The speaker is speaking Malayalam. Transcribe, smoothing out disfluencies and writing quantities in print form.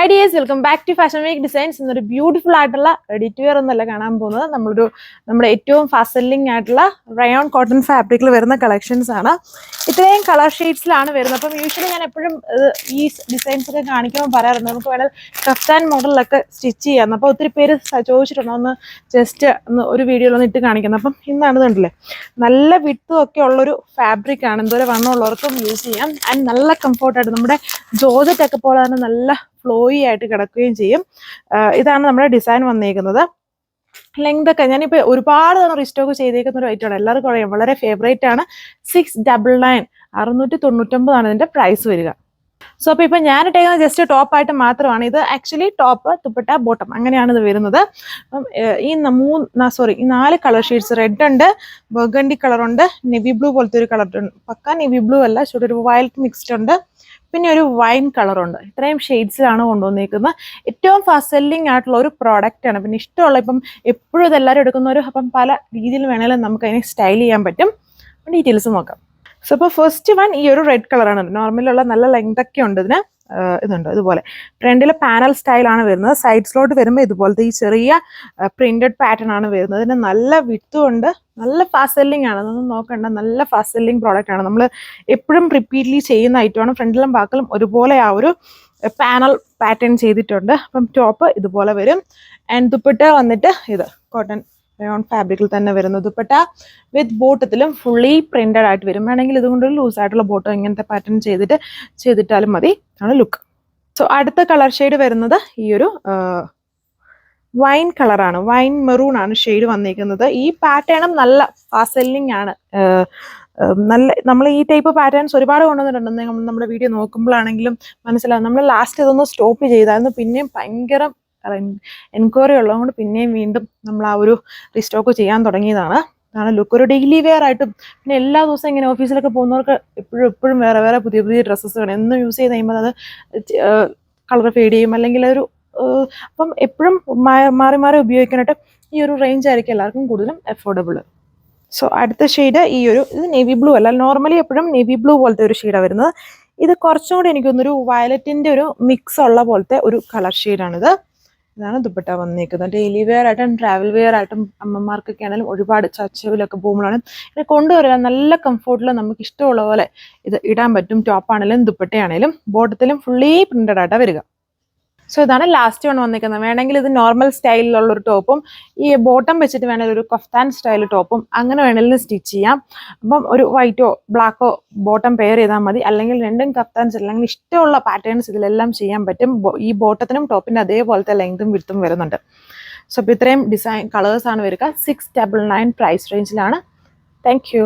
Dears, welcome back to fashion week designs. എന്നൊരു ബ്യൂട്ടിഫുൾ ആയിട്ടുള്ള റെഡി ടു വെയർ ഒന്നല്ല കാണാൻ പോകുന്നത്. നമ്മുടെ ഏറ്റവും ഫാസ്റ്റ് സെല്ലിംഗ് ആയിട്ടുള്ള റയോൺ കോട്ടൺ ഫാബ്രിക്കിൽ വരുന്ന കളക്ഷൻസ് ആണ്. ഇത്രയും കളർ ഷെയ്ഡ്സിലാണ് വരുന്നത്. അപ്പം യൂഷ്വലി ഞാൻ എപ്പോഴും ഈ ഡിസൈൻസ് ഒക്കെ കാണിക്കുമ്പോൾ പറയാറുണ്ട് നമുക്ക് വേണേൽ കഫ്താൻ മോഡലിലൊക്കെ സ്റ്റിച്ച് ചെയ്യാം. അപ്പോൾ ഒത്തിരി പേര് ചോദിച്ചിട്ടുണ്ടോ ഒന്ന് ജസ്റ്റ് ഒരു വീഡിയോയിലൊന്ന് ഇട്ട് കാണിക്കുന്നത്. അപ്പം ഇന്നാണ് കണ്ടില്ലേ, നല്ല വിട്ടും ഒക്കെ ഉള്ളൊരു ഫാബ്രിക് ആണ്. എന്തോരം വണ്ണമുള്ളവർക്കും യൂസ് ചെയ്യാം. ആൻഡ് നല്ല കംഫോർട്ടായിട്ട് നമ്മുടെ ജോർജറ്റൊക്കെ പോലെ തന്നെ നല്ല ഫ്ലോയി ആയിട്ട് കിടക്കുകയും ചെയ്യും. ഇതാണ് നമ്മുടെ ഡിസൈൻ വന്നേക്കുന്നത്. ലെങ്ത് ഒക്കെ ഞാനിപ്പോൾ ഒരുപാട് തവണ റീസ്റ്റോക്ക് ചെയ്തേക്കുന്ന ഒരു ഐറ്റമാണ്. എല്ലാവർക്കും അറിയാം, വളരെ ഫേവറേറ്റ് ആണ്. 699 699 ഇതിന്റെ പ്രൈസ് വരിക. സോ അപ്പോൾ ഇപ്പം ഞാൻ ഇട്ടേക്കുന്നത് ജസ്റ്റ് ടോപ്പായിട്ട് മാത്രമാണ്. ഇത് ആക്ച്വലി ടോപ്പ്, ദുപ്പട്ട, ബോട്ടം അങ്ങനെയാണ് ഇത് വരുന്നത്. അപ്പം ഈ 4 കളർ ഷെയ്ഡ്സ്, റെഡ് ഉണ്ട്, ബർഗണ്ടി കളറുണ്ട്, നെവി ബ്ലൂ പോലത്തെ ഒരു കളർ ഉണ്ട്, പക്ക നെവി ബ്ലൂ അല്ല, ഒരു വയലറ്റ് മിക്സ്ഡ് ഉണ്ട്, പിന്നെ ഒരു വൈൻ കളറുണ്ട്. ഇത്രയും ഷെയ്ഡ്സിലാണ് കൊണ്ടുവന്നിരിക്കുന്നത്. ഏറ്റവും ഫാസ്റ്റ് സെല്ലിംഗ് ആയിട്ടുള്ള ഒരു പ്രോഡക്റ്റ് ആണ്. പിന്നെ ഇഷ്ടമുള്ള ഇപ്പം എപ്പോഴും ഇതെല്ലാവരും എടുക്കുന്നവരും അപ്പം പല രീതിയിൽ വേണമെങ്കിലും നമുക്ക് അതിനെ സ്റ്റൈൽ ചെയ്യാൻ പറ്റും. ഡീറ്റെയിൽസ് നോക്കാം. സോ അപ്പോൾ ഫസ്റ്റ് വൺ ഈ ഒരു റെഡ് കളറാണ്. നോർമലുള്ള നല്ല ലെങ്ത് ഒക്കെ ഉണ്ട് ഇതിന്. ഇതുണ്ട് ഇതുപോലെ ഫ്രണ്ടിൽ പാനൽ സ്റ്റൈലാണ് വരുന്നത്. സൈഡ്സിലോട്ട് വരുമ്പോൾ ഇതുപോലത്തെ ഈ ചെറിയ പ്രിന്റഡ് പാറ്റേൺ ആണ് വരുന്നത്. ഇതിന് നല്ല വിത്തും ഉണ്ട്, നല്ല ഫാസ്റ്റ് സെല്ലിംഗ് ആണ്. അതൊന്നും നോക്കണ്ട, നല്ല ഫാസ്റ്റ് സെല്ലിംഗ് പ്രോഡക്റ്റ് ആണ്. നമ്മൾ എപ്പോഴും റിപ്പീറ്റ്ലി ചെയ്യുന്ന ഐറ്റമാണ്. ഫ്രണ്ടിലും ബാക്കിലും ഒരുപോലെ ആ ഒരു പാനൽ പാറ്റേൺ ചെയ്തിട്ടുണ്ട്. അപ്പം ടോപ്പ് ഇതുപോലെ വരും. ആൻഡ് ദുപ്പട്ട വന്നിട്ട് ഇത് കോട്ടൺ റയോൺ ഫാബ്രിക്കിൽ തന്നെ വരുന്ന ദുപ്പട്ട വിത്ത് ബോട്ടത്തിലും ഫുള്ളി പ്രിന്റഡ് ആയിട്ട് വരും. വേണമെങ്കിൽ ഇതുകൊണ്ടൊരു ലൂസായിട്ടുള്ള ബോട്ടം ഇങ്ങനത്തെ പാറ്റേൺ ചെയ്തിട്ടാലും മതി. ആണ് ലുക്ക്. സോ അടുത്ത കളർ ഷെയ്ഡ് വരുന്നത് ഈ ഒരു വൈൻ കളറാണ്. വൈൻ മെറൂൺ ആണ് ഷെയ്ഡ് വന്നിരിക്കുന്നത്. ഈ പാറ്റേണും നല്ല ഫാസ്റ്റ് സെല്ലിംഗ് ആണ്. നല്ല നമ്മൾ ഈ ടൈപ്പ് പാറ്റേൺസ് ഒരുപാട് കൊണ്ടുവന്നിട്ടുണ്ട്. നമ്മുടെ വീഡിയോ നോക്കുമ്പോഴാണെങ്കിലും മനസ്സിലാവും. നമ്മൾ ലാസ്റ്റ് ഇതൊന്ന് സ്റ്റോപ്പ് ചെയ്തായിരുന്നു. പിന്നെയും ഭയങ്കര എൻക്വയറി ഉള്ളതുകൊണ്ട് പിന്നെയും വീണ്ടും നമ്മൾ ആ ഒരു റീസ്റ്റോക്ക് ചെയ്യാൻ തുടങ്ങിയതാണ്. അതാണ് ലുക്ക്. ഒരു ഡെയിലി വെയർ ആയിട്ടും പിന്നെ എല്ലാ ദിവസവും ഇങ്ങനെ ഓഫീസിലൊക്കെ പോകുന്നവർക്ക് എപ്പോഴും വേറെ പുതിയ ഡ്രസ്സസ് വേണം. എന്നും യൂസ് ചെയ്ത് കഴിയുമ്പോൾ അത് കളർ ഫെയ്ഡ് ചെയ്യും, അല്ലെങ്കിൽ ഒരു അപ്പം എപ്പോഴും മാറി ഉപയോഗിക്കാനായിട്ട് ഈ ഒരു റേഞ്ച് ആയിരിക്കും എല്ലാവർക്കും കൂടുതലും അഫോർഡബിൾ. സോ അടുത്ത ഷെയ്ഡ് ഇത് നേവി ബ്ലൂ അല്ല. നോർമലി എപ്പോഴും നേവി ബ്ലൂ പോലത്തെ ഒരു ഷെയ്ഡാണ് വരുന്നത്. ഇത് കുറച്ചും കൂടി എനിക്കൊന്നൊരു വയലറ്റിൻ്റെ ഒരു മിക്സ് ഉള്ള പോലത്തെ ഒരു കളർ ഷെയ്ഡാണിത്. ഇതാണ് ദുപ്പട്ട വന്നിരിക്കുന്നത്. ഡെയിലി വെയർ ആയിട്ടും ട്രാവൽ വെയർ ആയിട്ടും അമ്മമാർക്കൊക്കെ ആണെങ്കിലും ഒരുപാട് ചർച്ചയിലൊക്കെ പോകുമ്പോഴാണ് ഇത് കൊണ്ടുവരിക. നല്ല കംഫോർട്ടിൽ നമുക്ക് ഇഷ്ടമുള്ള പോലെ ഇത് ഇടാൻ പറ്റും. ടോപ്പാണെങ്കിലും ദുപ്പട്ടയാണെങ്കിലും ബോട്ടത്തിലും ഫുള്ളി പ്രിന്റഡ് ആയിട്ടാണ് വരിക. സോ ഇതാണ് ലാസ്റ്റ് വൺ വന്നിരിക്കുന്നത്. വേണമെങ്കിൽ ഇത് നോർമൽ സ്റ്റൈലിലുള്ളൊരു ടോപ്പും ഈ ബോട്ടം വെച്ചിട്ട് വേണമെങ്കിൽ ഒരു കഫ്താൻ സ്റ്റൈൽ ടോപ്പും അങ്ങനെ വേണമെങ്കിലും സ്റ്റിച്ച് ചെയ്യാം. അപ്പം ഒരു വൈറ്റോ ബ്ലാക്കോ ബോട്ടം പെയർ ചെയ്താൽ മതി. അല്ലെങ്കിൽ രണ്ടും കഫ്താൻസ് അല്ലെങ്കിൽ ഇഷ്ടമുള്ള പാറ്റേൺസ് ഇതിലെല്ലാം ചെയ്യാൻ പറ്റും. ഈ ബോട്ടത്തിനും ടോപ്പിൻ്റെ അതേപോലത്തെ ലെങ്തും വിഡ്ത്തും വരുന്നുണ്ട്. സോ അപ്പോൾ ഇത്രയും ഡിസൈൻ കളേഴ്സാണ് വരിക. 699 പ്രൈസ് റേഞ്ചിലാണ്. Thank you.